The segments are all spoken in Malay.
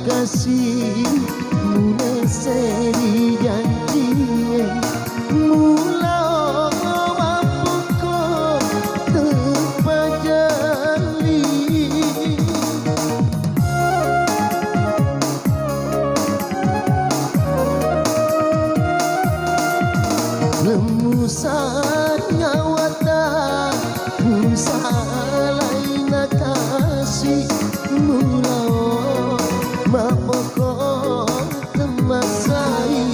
kasih mula seri janji mula mampu kau terpajali lemusan nyawa tak usah lain kasih mula mapoko temasai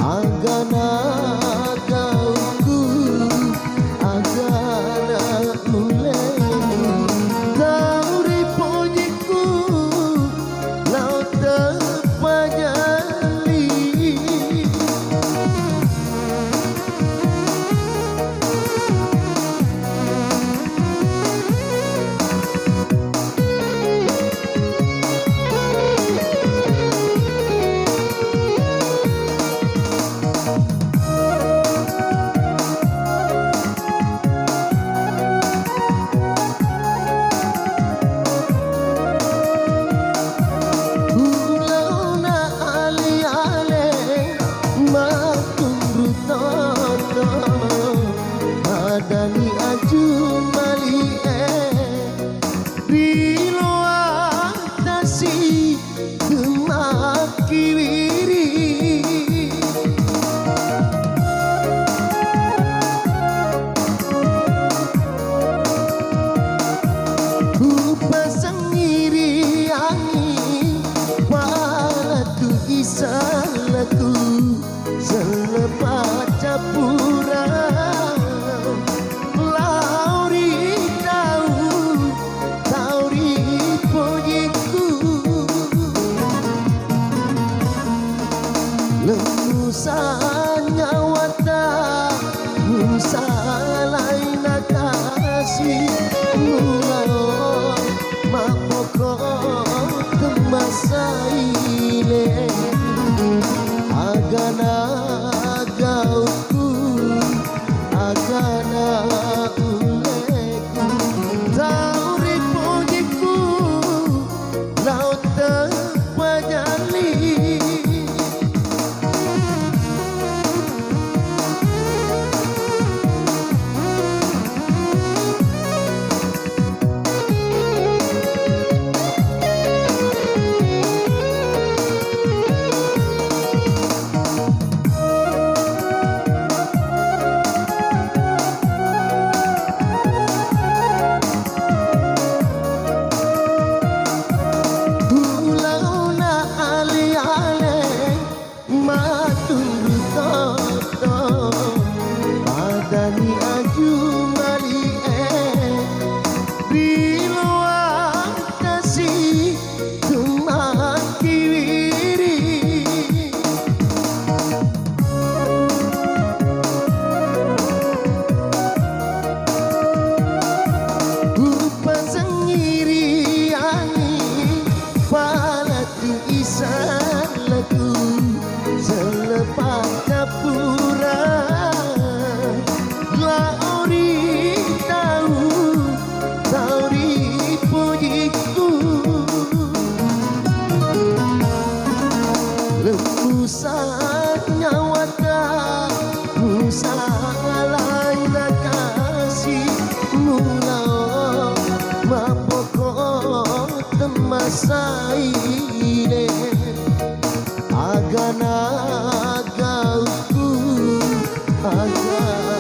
agana kauku agana mulai tauri ponyiku lau terpajali Dani ajun mali bilo atasi kemaki wiri ku pasang iri angin palatu isalaku selepas capura lemusan nyawa tak usah lain kasih mula mapoko temasai le agana gauku agana uleku tauri ponyiku laut terpajali Dani aju mali bilo atasi kemaki wiri pasang iri angin palatu isan laku selepas capura lauri tahu tauri pujiku lemusan nyawa tak usah lain kasih mula mapoko temasai le agana gauku agana